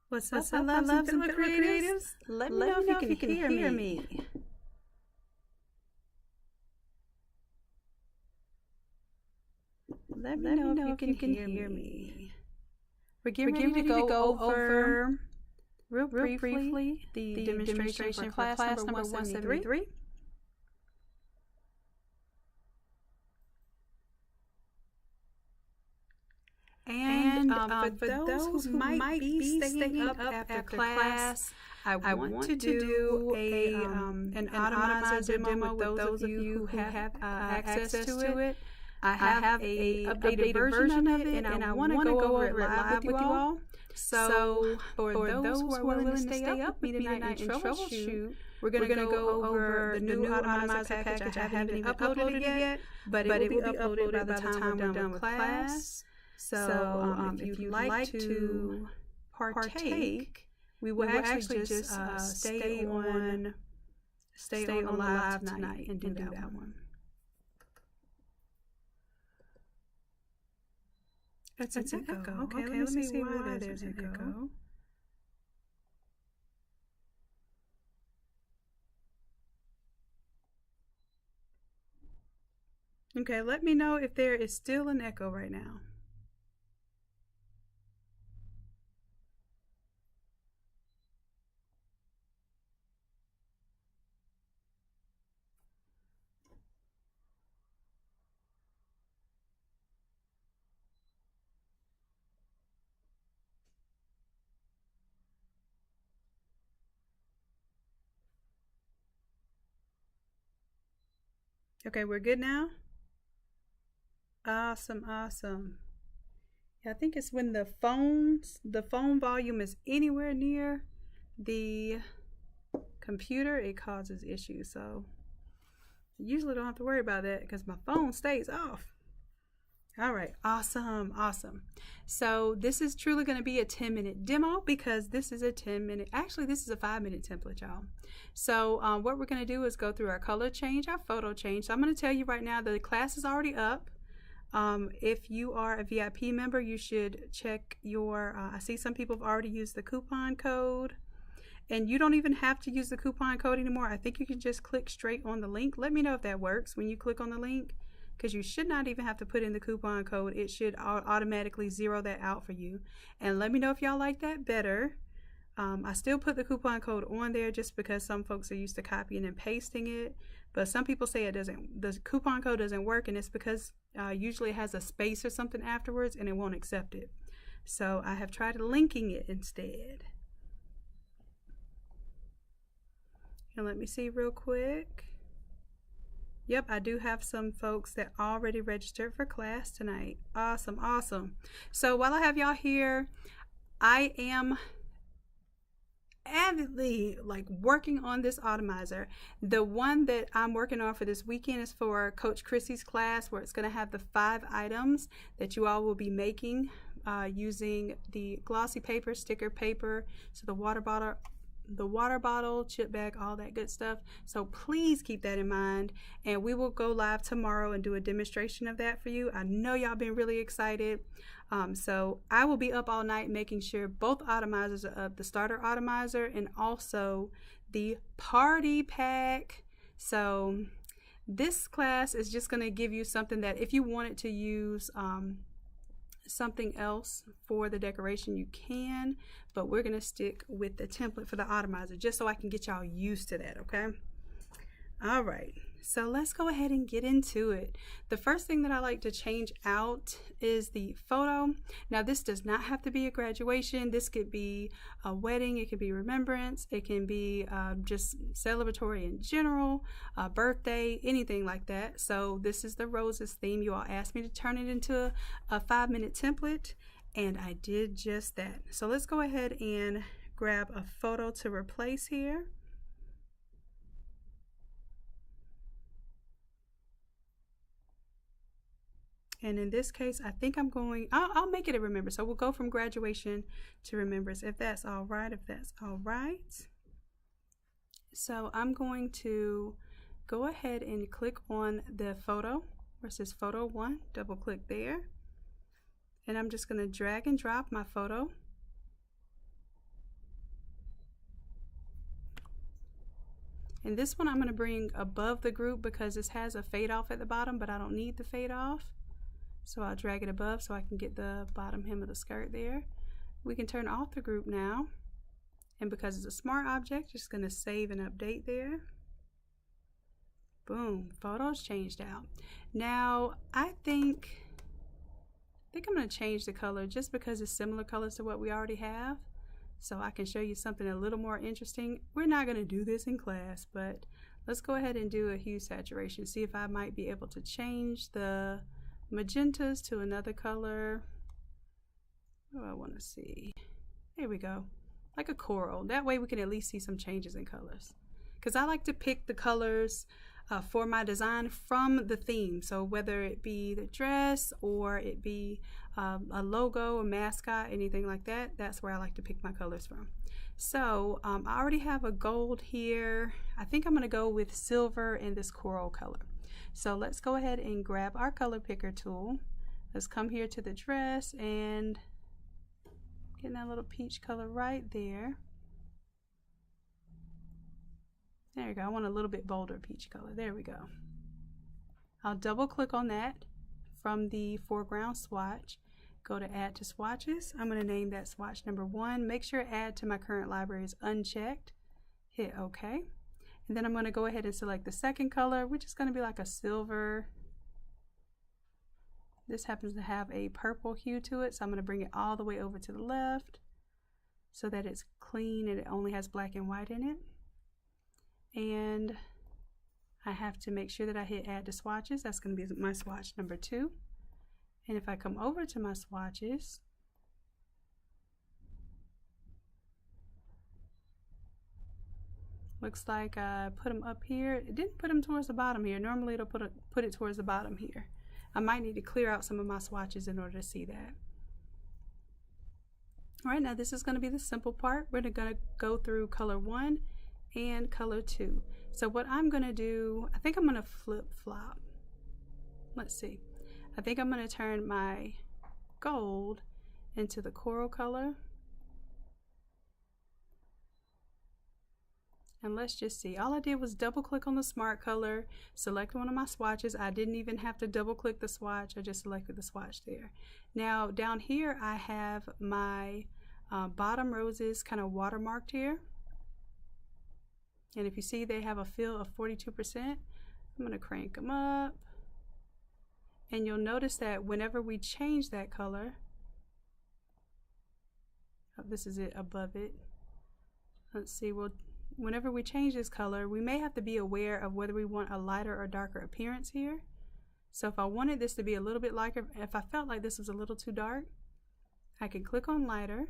What's up, my loves and fellow creatives? Let me know if you can hear me. Let me know if you can hear me. We're getting ready to go over real briefly the demonstration for class number 173. And for those who might be staying up after class, I want to do an Automizer demo with those of you who have access to it. I have a updated version of it, and I want to go over it live with you all. So for those who are willing to stay up with me tonight and troubleshoot, we're going to go over the new Automizer package. I haven't even uploaded it yet, but it will be uploaded by the time we're done with class. So if you'd like to partake, we will actually just stay on the live tonight and do that one. That's an echo. Okay, let me see why there's an echo. Okay, let me know if there is still an echo right now. Okay, we're good now? Awesome. Yeah, I think it's when the phone volume is anywhere near the computer, it causes issues. So I usually don't have to worry about that because my phone stays off. All right, awesome. So this is truly going to be a 10-minute demo because this is a 10-minute, actually this is a 5-minute template, y'all. So what we're going to do is go through our color change, our photo change. So I'm going to tell you right now, the class is already up. If you are a VIP member, you should check your, I see some people have already used the coupon code. And you don't even have to use the coupon code anymore. I think you can just click straight on the link. Let me know if that works when you click on the link, because you should not even have to put in the coupon code. It should automatically zero that out for you. And let me know if y'all like that better. I still put the coupon code on there just because some folks are used to copying and pasting it, but some people say the coupon code doesn't work, and it's because usually it has a space or something afterwards and it won't accept it. So I have tried linking it instead. And let me see real quick. Yep, I do have some folks that already registered for class tonight. Awesome. So while I have y'all here, I am avidly working on this Automizer. The one that I'm working on for this weekend is for Coach Chrissy's class, where it's going to have the 5 items that you all will be making using the glossy paper, sticker paper, so the water bottle, chip bag, all that good stuff. So please keep that in mind, and we will go live tomorrow and do a demonstration of that for you. I know y'all been really excited. So I will be up all night making sure both Atomizers are up, the starter Atomizer and also the party pack. So this class is just going to give you something that if you wanted to use something else for the decoration, you can, but we're going to stick with the template for the Automizer just so I can get y'all used to that. Okay, all right, so let's go ahead and get into it. The first thing that I like to change out is the photo. Now this does not have to be a graduation. This could be a wedding, it could be remembrance, it can be just celebratory in general, a birthday, anything like that. So this is the roses theme. You all asked me to turn it into a 5-minute template, and I did just that. So let's go ahead and grab a photo to replace here. And in this case, I think I'll make it a remember. So we'll go from graduation to remembrance, if that's all right, So I'm going to go ahead and click on the photo where it says photo 1, double click there. And I'm just going to drag and drop my photo. And this one I'm going to bring above the group because this has a fade off at the bottom, but I don't need the fade off. So I'll drag it above so I can get the bottom hem of the skirt there. We can turn off the group now. And because it's a smart object, just going to save and update there. Boom, photos changed out. Now I think I'm going to change the color just because it's similar colors to what we already have. So I can show you something a little more interesting. We're not going to do this in class, but let's go ahead and do a hue saturation. See if I might be able to change the magentas to another color. What do I want to see? There we go. Like a coral. That way we can at least see some changes in colors. Because I like to pick the colors for my design from the theme. So whether it be the dress or it be a logo, a mascot, anything like that, that's where I like to pick my colors from. So I already have a gold here. I think I'm going to go with silver and this coral color. So let's go ahead and grab our color picker tool. Let's come here to the dress and get that little peach color right there. There we go. I want a little bit bolder peach color. There we go. I'll double click on that from the foreground swatch. Go to add to swatches. I'm going to name that swatch number 1. Make sure add to my current library is unchecked. Hit OK. And then I'm going to go ahead and select the second color, which is going to be like a silver. This happens to have a purple hue to it, so I'm going to bring it all the way over to the left so that it's clean and it only has black and white in it. And I have to make sure that I hit add to swatches. That's going to be my swatch number 2. And if I come over to my swatches, looks like I put them up here. It didn't put them towards the bottom here. Normally it'll put it towards the bottom here. I might need to clear out some of my swatches in order to see that. All right, now this is going to be the simple part. We're going to go through color 1 and color 2. So what I'm going to do, I think I'm going to flip-flop. Let's see. I think I'm going to turn my gold into the coral color. And let's just see. All I did was double click on the smart color, select one of my swatches. I didn't even have to double click the swatch. I just selected the swatch there. Now down here I have my bottom roses kind of watermarked here. And if you see they have a fill of 42%, I'm going to crank them up. And you'll notice that whenever we change that color, oh, this is it above it. Let's see, whenever we change this color, we may have to be aware of whether we want a lighter or darker appearance here. So if I wanted this to be a little bit lighter, if I felt like this was a little too dark, I can click on lighter,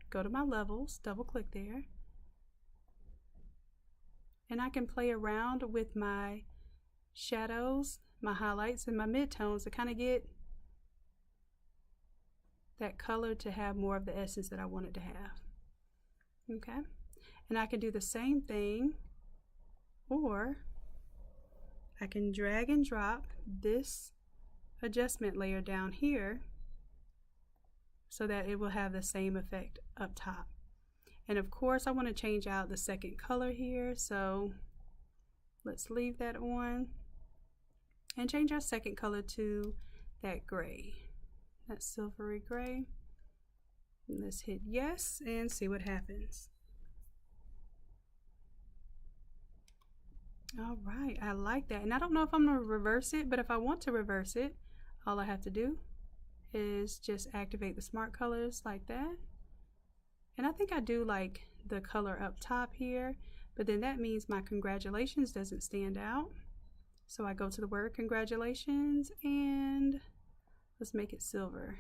go to my levels, double click there, and I can play around with my shadows, my highlights, and my midtones to kind of get that color to have more of the essence that I want it to have. Okay, and I can do the same thing, or I can drag and drop this adjustment layer down here so that it will have the same effect up top. And of course I want to change out the second color here, so let's leave that on and change our second color to that gray, that silvery gray. And let's hit yes and see what happens. All right, I like that. And I don't know if I'm going to reverse it, but if I want to reverse it, all I have to do is just activate the smart colors like that. And I think I do like the color up top here, but then that means my congratulations doesn't stand out. So I go to the word congratulations and let's make it silver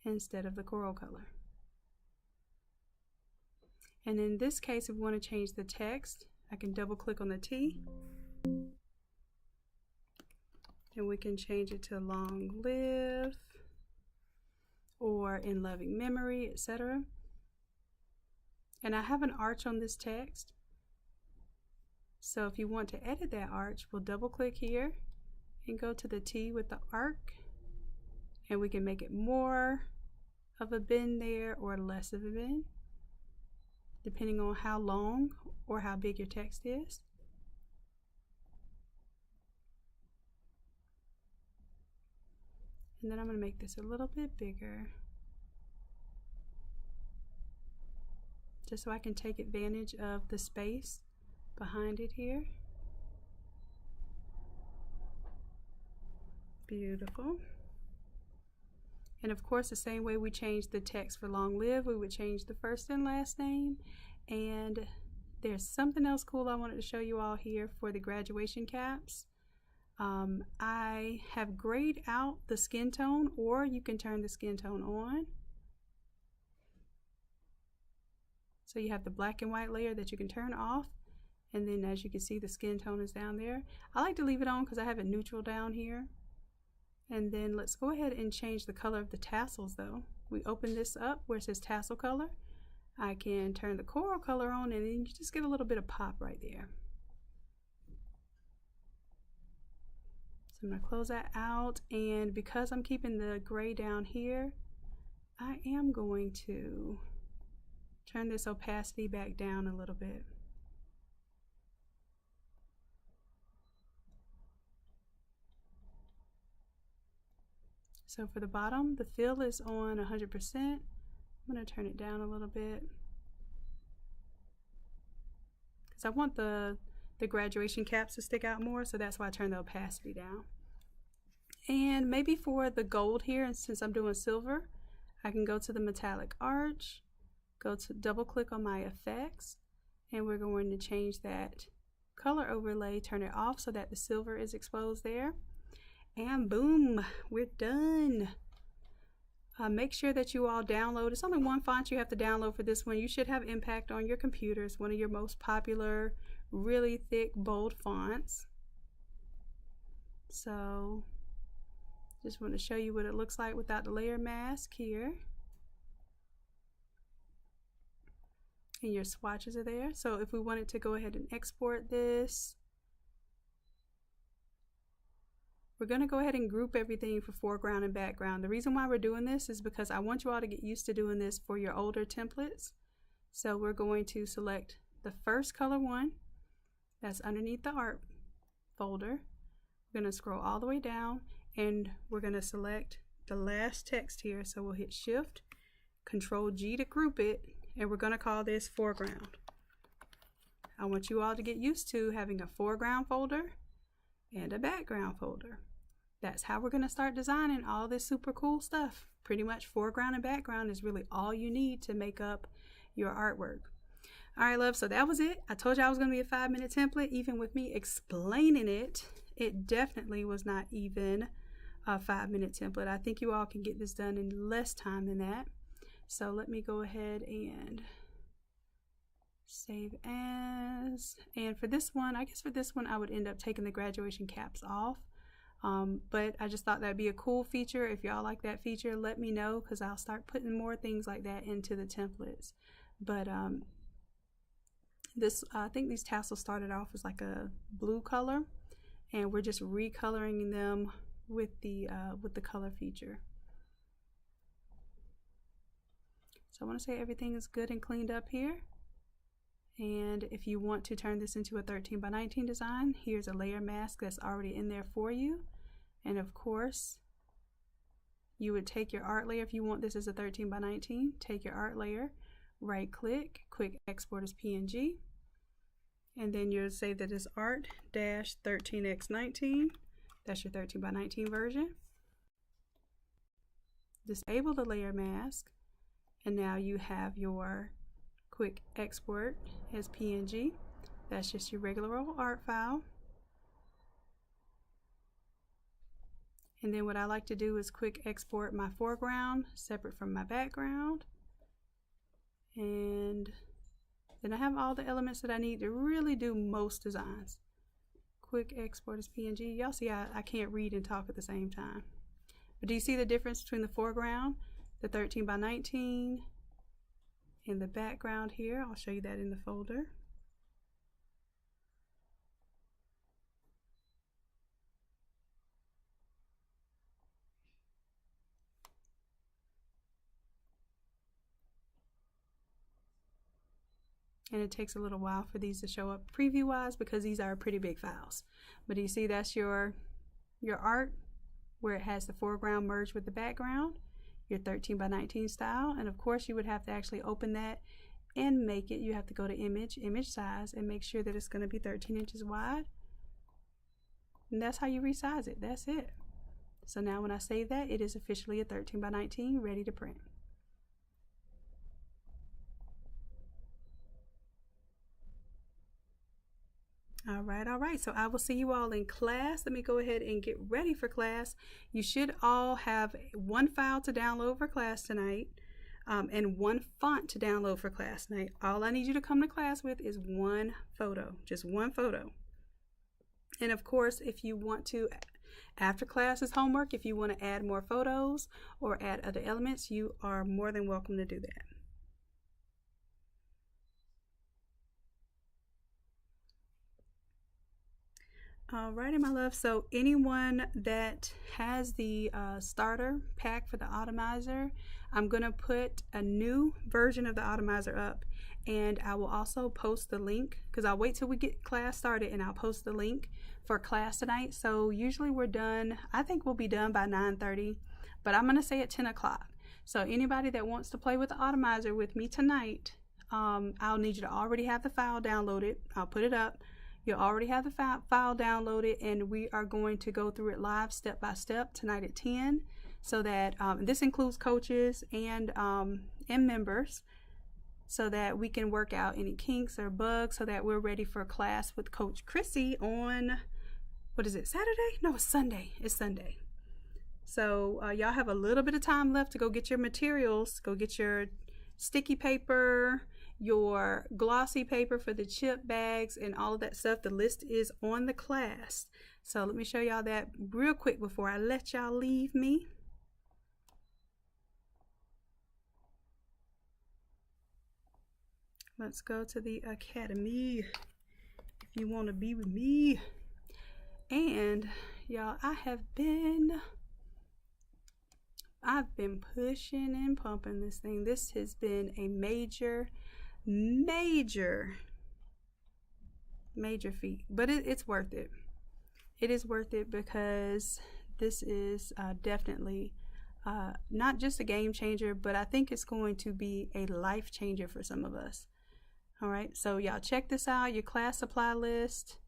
instead of the coral color. And in this case, if we want to change the text, I can double click on the T And we can change it to long live or in loving memory, etc. And I have an arch on this text. So if you want to edit that arch, we'll double click here and go to the T with the arc, and we can make it more of a bend there or less of a bend, depending on how long or how big your text is. And then I'm going to make this a little bit bigger, just so I can take advantage of the space behind it here. Beautiful. And of course, the same way we changed the text for long live, we would change the first and last name. And there's something else cool I wanted to show you all here for the graduation caps. I have grayed out the skin tone, or you can turn the skin tone on. So you have the black and white layer that you can turn off. And then as you can see, the skin tone is down there. I like to leave it on because I have it neutral down here. And then let's go ahead and change the color of the tassels though. We open this up where it says tassel color. I can turn the coral color on, and then you just get a little bit of pop right there. So I'm going to close that out, and because I'm keeping the gray down here, I am going to turn this opacity back down a little bit. So for the bottom, the fill is on 100%. I'm going to turn it down a little bit because I want the graduation caps to stick out more, so that's why I turned the opacity down. And maybe for the gold here, and since I'm doing silver, I can go to the metallic arch, go to double click on my effects, and we're going to change that color overlay, turn it off so that the silver is exposed there. And boom, we're done. Make sure that you all download. It's only one font you have to download for this one. You should have Impact on your computer. It's one of your most popular, really thick, bold fonts. So just want to show you what it looks like without the layer mask here. And your swatches are there. So if we wanted to go ahead and export this, we're going to go ahead and group everything for foreground and background. The reason why we're doing this is because I want you all to get used to doing this for your older templates. So we're going to select the first color one that's underneath the art folder. We're going to scroll all the way down, and we're going to select the last text here. So we'll hit Shift, Control G to group it, and we're going to call this foreground. I want you all to get used to having a foreground folder and a background folder. That's how we're going to start designing all this super cool stuff. Pretty much foreground and background is really all you need to make up your artwork. All right, love, so that was it. I told you I was going to be a 5-minute template. Even with me explaining it, it definitely was not even a 5-minute template. I think you all can get this done in less time than that. So let me go ahead and save as. And for this one, I guess for this one I would end up taking the graduation caps off, but I just thought that'd be a cool feature. If y'all like that feature, let me know, because I'll start putting more things like that into the templates. But this I think these tassels started off as like a blue color, and we're just recoloring them with the color feature. So I want to say everything is good and cleaned up here. And if you want to turn this into a 13 by 19 design, here's a layer mask that's already in there for you. And of course, you would take your art layer. If you want this as a 13 by 19, take your art layer, right click, quick export as PNG, and then you'll say that it's art-13x19. That's your 13 by 19 version. Disable the layer mask, and now you have your quick export as PNG. That's just your regular old art file. And then what I like to do is quick export my foreground separate from my background. And then I have all the elements that I need to really do most designs. quick export as PNG. Y'all see I can't read and talk at the same time. But do you see the difference between the foreground, the 13 by 19, and the background here? I'll show you that in the folder. And it takes a little while for these to show up preview wise because these are pretty big files. But you see that's your art where it has the foreground merged with the background, your 13 by 19 style. And of course you would have to actually open that and make it. You have to go to image size, and make sure that it's going to be 13 inches wide. And that's how you resize it. That's it. So now when I save that, it is officially a 13 by 19 ready to print. All right. So I will see you all in class. Let me go ahead and get ready for class. You should all have one file to download for class tonight, and one font to download for class tonight. All I need you to come to class with is one photo, just one photo. And of course, if you want to, after class's homework, if you want to add more photos or add other elements, you are more than welcome to do that. Alrighty, my love. So anyone that has the starter pack for the Atomizer, I'm going to put a new version of the Automizer up, and I will also post the link because I'll wait till we get class started and I'll post the link for class tonight. So usually we're done, I think we'll be done by 9:30, but I'm going to say at 10 o'clock. So anybody that wants to play with the Automizer with me tonight, I'll need you to already have the file downloaded. I'll put it up. You'll already have the file downloaded, and we are going to go through it live step by step tonight at 10, so that this includes coaches and members, so that we can work out any kinks or bugs so that we're ready for class with Coach Chrissy on, what is it, Saturday? No, it's Sunday. It's Sunday. So y'all have a little bit of time left to go get your materials, go get your sticky paper, your glossy paper for the chip bags, and all of that stuff. The list is on the class. So let me show y'all that real quick before I let y'all leave me. Let's go to the academy if you want to be with me. And y'all, I've been pushing and pumping this thing. This has been a major feat, but it's worth it. It is worth it because this is definitely not just a game changer, but I think it's going to be a life changer for some of us. All right, so y'all check this out, your class supply list.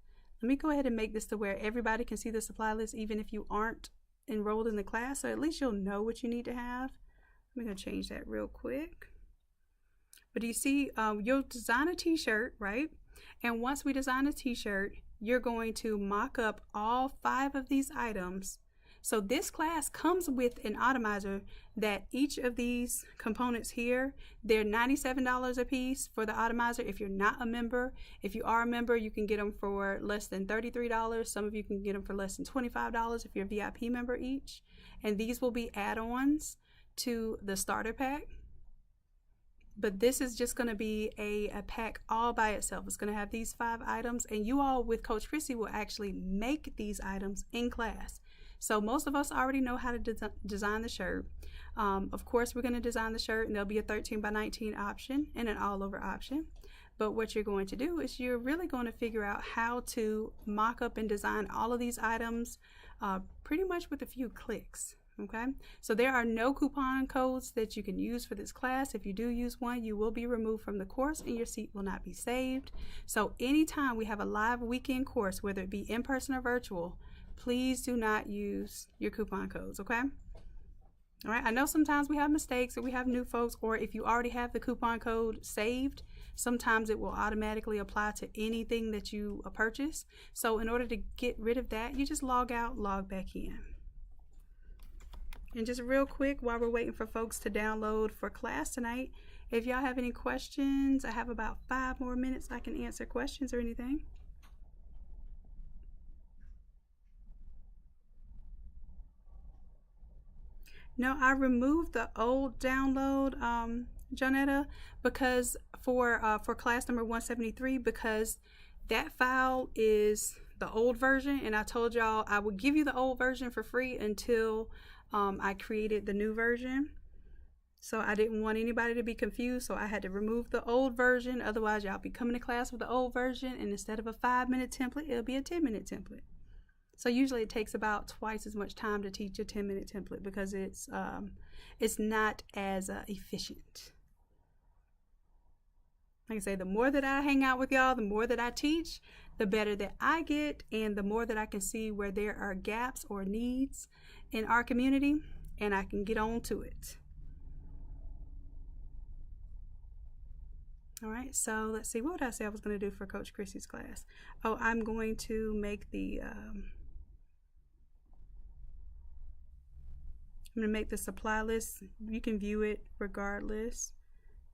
Let me go ahead and make this to where everybody can see the supply list, even if you aren't enrolled in the class, so at least you'll know what you need to have. I'm gonna change that real quick. But you see, you'll design a t-shirt, right? And once we design a t-shirt, you're going to mock up all 5 of these items. So this class comes with an Atomizer that each of these components here, they're $97 a piece for the Atomizer if you're not a member. If you are a member, you can get them for less than $33. Some of you can get them for less than $25 if you're a VIP member each. And these will be add-ons to the starter pack. But this is just going to be a pack all by itself. It's going to have these 5 items, and you all with Coach Chrissy will actually make these items in class. So most of us already know how to design the shirt. Of course, we're going to design the shirt, and there'll be a 13 by 19 option and an all-over option. But what you're going to do is you're really going to figure out how to mock up and design all of these items pretty much with a few clicks. Okay, so there are no coupon codes that you can use for this class. If you do use one, you will be removed from the course and your seat will not be saved. So anytime we have a live weekend course, whether it be in person or virtual, please do not use your coupon codes, okay? All right, I know sometimes we have mistakes or we have new folks, or if you already have the coupon code saved, sometimes it will automatically apply to anything that you purchase. So in order to get rid of that, you just log out, log back in. And just real quick, while we're waiting for folks to download for class tonight, if y'all have any questions, I have about 5 more minutes I can answer questions or anything. No, I removed the old download, Jonetta, because for class number 173, because that file is the old version, and I told y'all I would give you the old version for free until I created the new version. So I didn't want anybody to be confused, so I had to remove the old version. Otherwise, y'all be coming to class with the old version, and instead of a 5-minute template, it'll be a 10-minute template. So usually it takes about twice as much time to teach a 10-minute template because it's not as efficient. Like I say, the more that I hang out with y'all, the more that I teach, the better that I get, and the more that I can see where there are gaps or needs in our community, and I can get on to it. All right, so let's see, what did I say I was going to do for Coach Chrissy's class? Oh, I'm going to make the I'm going to make the supply list. You can view it regardless.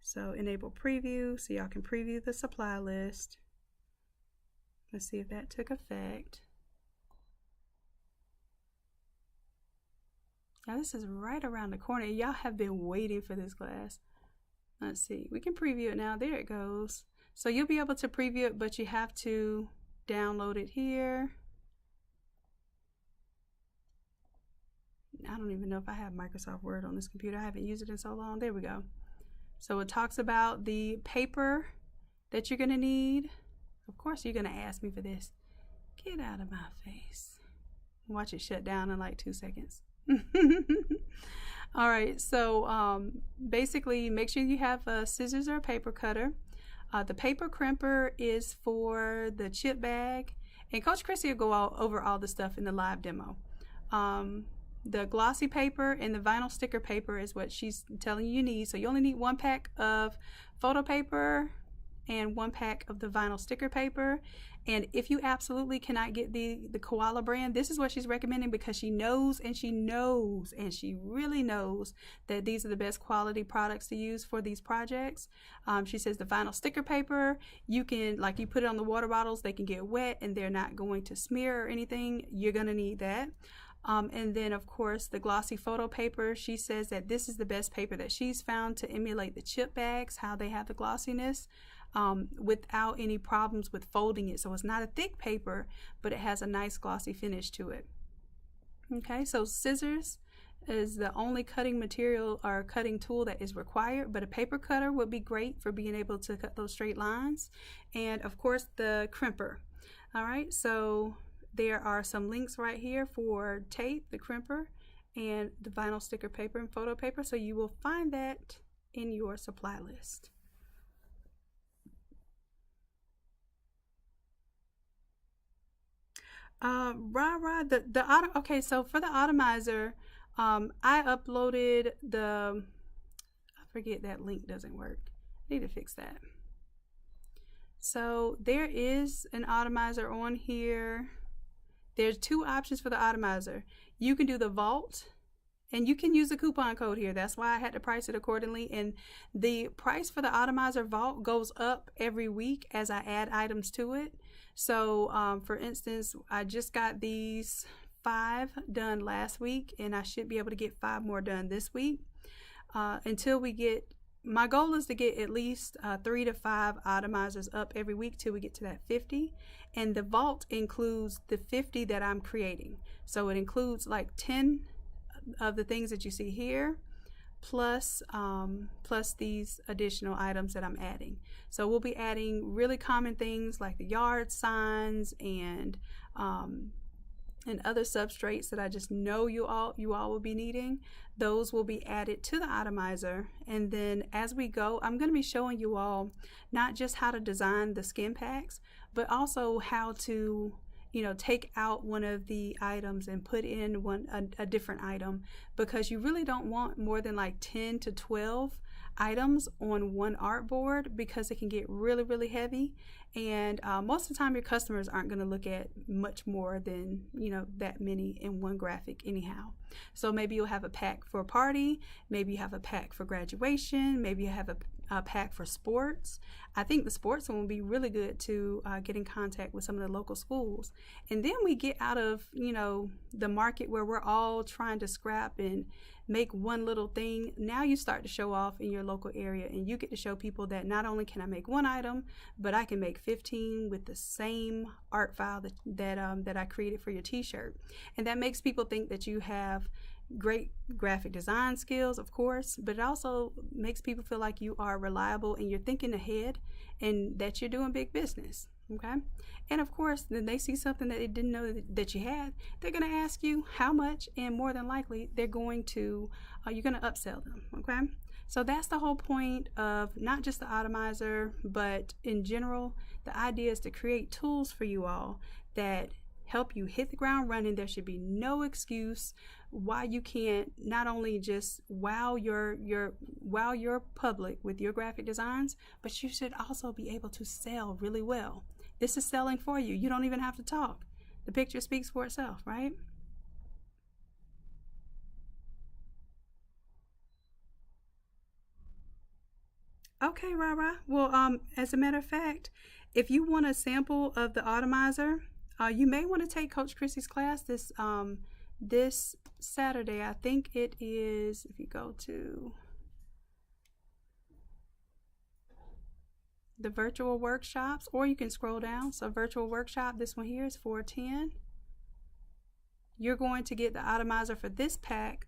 So enable preview so y'all can preview the supply list. Let's see if that took effect. Now this is right around the corner. Y'all have been waiting for this class. Let's see, we can preview it now. There it goes. So you'll be able to preview it, but you have to download it here. I don't even know if I have Microsoft Word on this computer. I haven't used it in so long. There we go. So it talks about the paper that you're going to need. Of course you're going to ask me for this. Get out of my face. Watch it shut down in like 2 seconds. All right, so basically make sure you have scissors or a paper cutter. The paper crimper is for the chip bag, and Coach Chrissy will go over all the stuff in the live demo. The glossy paper and the vinyl sticker paper is what she's telling you need. So you only need 1 pack of photo paper and 1 pack of the vinyl sticker paper. And if you absolutely cannot get the Koala brand, this is what she's recommending, because she knows and she knows and she really knows that these are the best quality products to use for these projects. She says the vinyl sticker paper, you can, like, you put it on the water bottles, they can get wet and they're not going to smear or anything. You're going to need that. And then of course the glossy photo paper, she says that this is the best paper that she's found to emulate the chip bags, how they have the glossiness, without any problems with folding it. So it's not a thick paper, but it has a nice glossy finish to it. Okay, so scissors is the only cutting material or cutting tool that is required, but a paper cutter would be great for being able to cut those straight lines. And of course the crimper. All right, so there are some links right here for tape, the crimper, and the vinyl sticker paper and photo paper. So you will find that in your supply list. Okay, so for the Atomizer, I uploaded I forget, that link doesn't work. I need to fix that. So there is an Automizer on here. There's 2 options for the Automizer. You can do the vault, and you can use the coupon code here. That's why I had to price it accordingly. And the price for the Automizer vault goes up every week as I add items to it. So for instance, I just got these 5 done last week, and I should be able to get 5 more done this week. Until we get, my goal is to get at least 3 to 5 Atomizers up every week till we get to that 50. And the vault includes the 50 that I'm creating. So it includes like 10 of the things that you see here, plus these additional items that I'm adding. So we'll be adding really common things like the yard signs and other substrates that I just know you all will be needing. Those will be added to the Atomizer. And then as we go, I'm going to be showing you all not just how to design the skin packs, but also how to, take out one of the items and put in a different item, because you really don't want more than like 10 to 12 items on one artboard, because it can get really, really heavy. And most of the time your customers aren't going to look at much more than, that many in one graphic anyhow. So maybe you'll have a pack for a party, maybe you have a pack for graduation, maybe you have pack for sports. I think the sports one will be really good to get in contact with some of the local schools. And then we get out of, the market where we're all trying to scrap and make one little thing. Now you start to show off in your local area, and you get to show people that not only can I make one item, but I can make 15 with the same art file that I created for your t-shirt. And that makes people think that you have great graphic design skills, of course, but it also makes people feel like you are reliable and you're thinking ahead and that you're doing big business. Okay. And of course, then they see something that they didn't know that you had, they're going to ask you how much, and more than likely you're going to upsell them. Okay. So that's the whole point of not just the Atomizer, but in general, the idea is to create tools for you all that help you hit the ground running. There should be no excuse why you can't not only just wow your public with your graphic designs, but you should also be able to sell really well. This is selling for you. You don't even have to talk. The picture speaks for itself, right? Okay, Rara. Well, as a matter of fact, if you want a sample of the Automizer, you may want to take Coach Chrissy's class this Saturday. I think it is, if you go to the virtual workshops, or you can scroll down. So virtual workshop, this one here is 410. You're going to get the Automizer for this pack.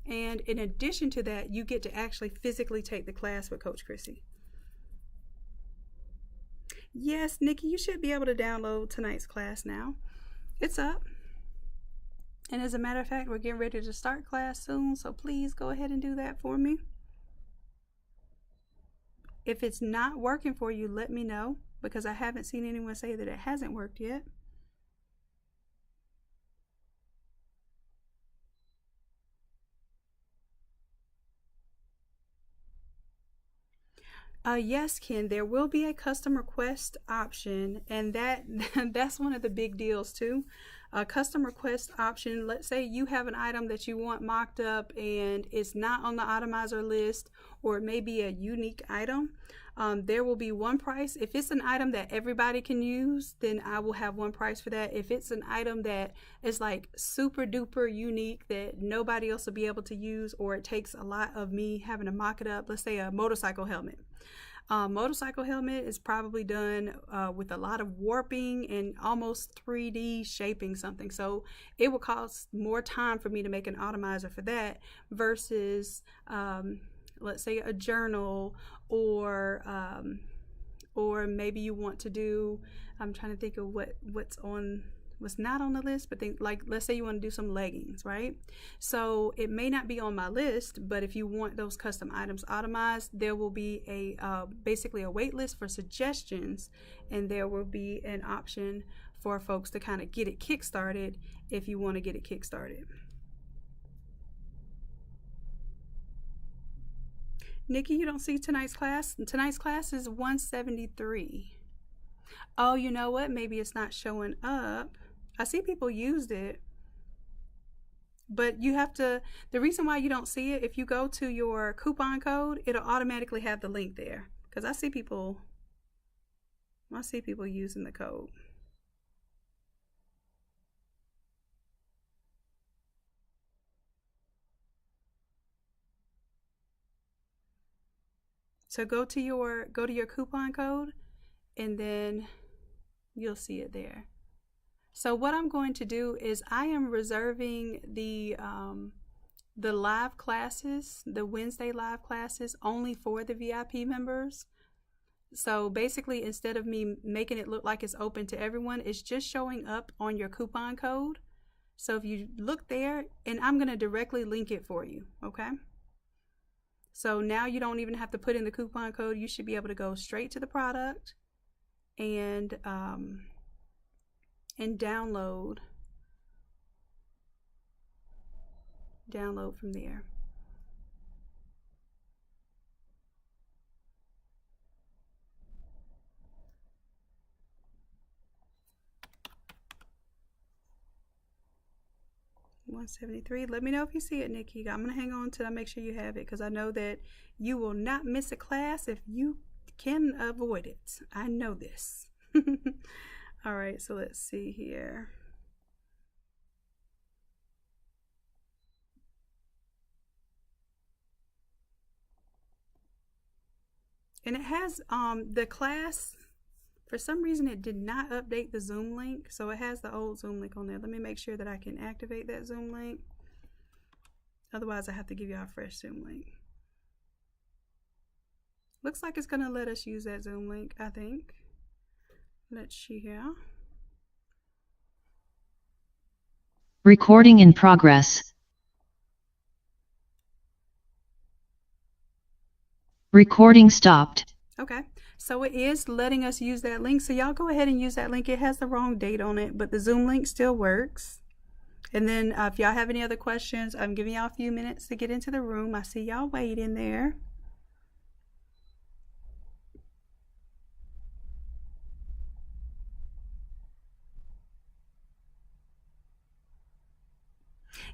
And in addition to that, you get to actually physically take the class with Coach Chrissy. Yes, Nikki, you should be able to download tonight's class now. It's up. And as a matter of fact, we're getting ready to start class soon, so please go ahead and do that for me. If it's not working for you, let me know, because I haven't seen anyone say that it hasn't worked yet. Yes, Ken, there will be a custom request option, and that's one of the big deals too. A custom request option, let's say you have an item that you want mocked up and it's not on the Atomizer list, or it may be a unique item. There will be one price. If it's an item that everybody can use, then I will have one price for that. If it's an item that is like super duper unique that nobody else will be able to use, or it takes a lot of me having to mock it up, let's say a motorcycle helmet. Motorcycle helmet is probably done with a lot of warping and almost 3D shaping something. So it will cost more time for me to make an Automizer for that versus, let's say, a journal, or maybe you want to do, I'm trying to think of what's not on the list, but like, let's say you want to do some leggings, right? So it may not be on my list, but if you want those custom items automized, there will be basically a wait list for suggestions, and there will be an option for folks to kind of get it kickstarted if you want to get it kickstarted. Nikki, you don't see tonight's class? Tonight's class is 173. Oh, you know what? Maybe it's not showing up. I see people used it, but you have to, the reason why you don't see it, if you go to your coupon code, it'll automatically have the link there, because I see people using the code. So go to your coupon code, and then you'll see it there. So what I'm going to do is I am reserving the live classes, the Wednesday live classes, only for the VIP members. So basically, instead of me making it look like it's open to everyone, it's just showing up on your coupon code. So if you look there, and I'm going to directly link it for you, okay? So now you don't even have to put in the coupon code. You should be able to go straight to the product and download from there. 173. Let me know if you see it, Nikki. I'm going to hang on till I make sure you have it, because I know that you will not miss a class if you can avoid it. I know this. All right, so let's see here. And it has the class, for some reason it did not update the Zoom link, so it has the old Zoom link on there. Let me make sure that I can activate that Zoom link. Otherwise I have to give you a fresh Zoom link. Looks like it's going to let us use that Zoom link, I think. Let's see here. Recording in progress. Recording stopped. Okay, so it is letting us use that link. So y'all go ahead and use that link. It has the wrong date on it, but the Zoom link still works. And then if y'all have any other questions, I'm giving y'all a few minutes to get into the room. I see y'all waiting there.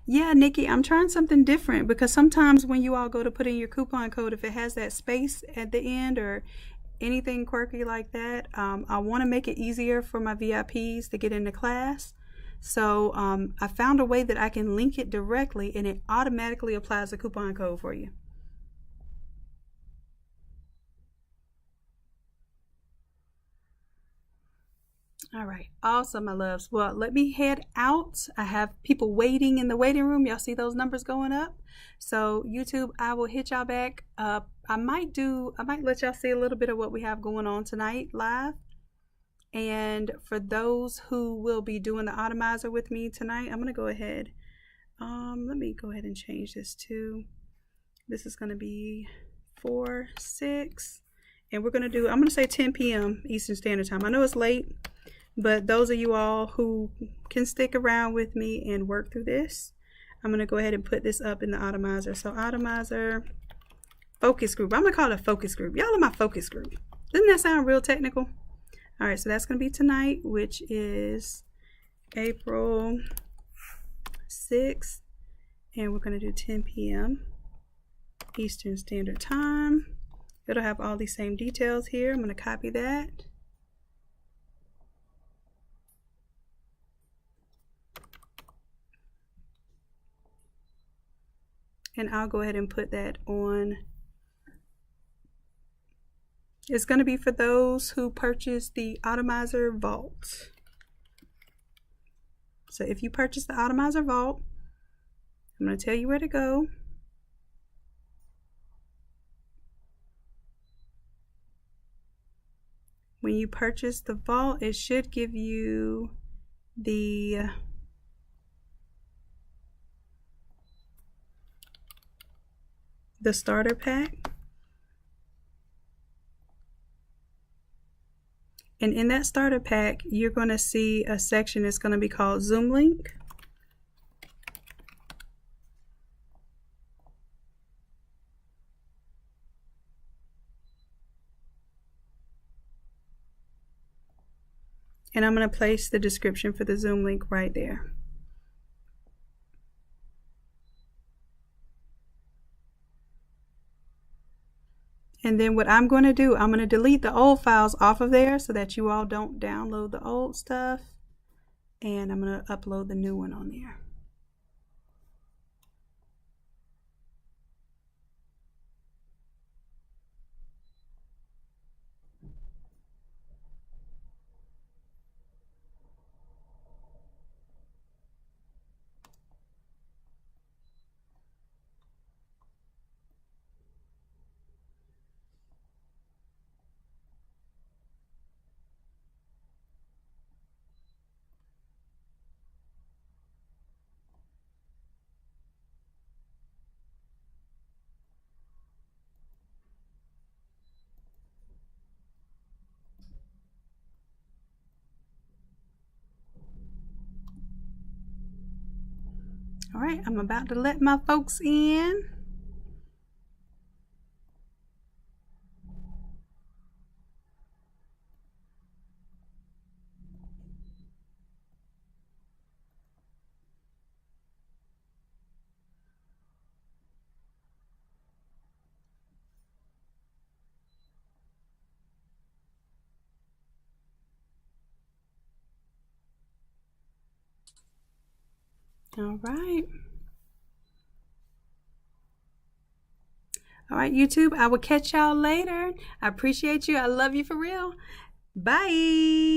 Yeah, Nikki, I'm trying something different, because sometimes when you all go to put in your coupon code, if it has that space at the end or anything quirky like that, I want to make it easier for my VIPs to get into class. So I found a way that I can link it directly, and it automatically applies a coupon code for you. All right, awesome, my loves. Well, let me head out. I have people waiting in the waiting room. Y'all see those numbers going up? So YouTube, I will hit y'all back. I might let y'all see a little bit of what we have going on tonight live. And for those who will be doing the Atomizer with me tonight, I'm gonna go ahead. Let me go ahead and change this to. This is gonna be 4/6, and we're gonna do. I'm gonna say 10 p.m. Eastern Standard Time. I know it's late, but those of you all who can stick around with me and work through this, I'm going to go ahead and put this up in the Automizer. So Automizer focus group. I'm going to call it a focus group. Y'all are my focus group. Doesn't that sound real technical? All right, so that's going to be tonight, which is April 6th. And we're going to do 10 p.m. Eastern Standard Time. It'll have all these same details here. I'm going to copy that. And I'll go ahead and put that on. It's going to be for those who purchase the Automizer Vault. So if you purchase the Automizer Vault, I'm going to tell you where to go. When you purchase the Vault, it should give you the starter pack. And in that starter pack, you're going to see a section that's going to be called Zoom Link. And I'm going to place the description for the Zoom link right there. And then what I'm going to do, I'm going to delete the old files off of there so that you all don't download the old stuff. And I'm going to upload the new one on there. All right, I'm about to let my folks in. All right. All right, YouTube, I will catch y'all later. I appreciate you. I love you for real. Bye.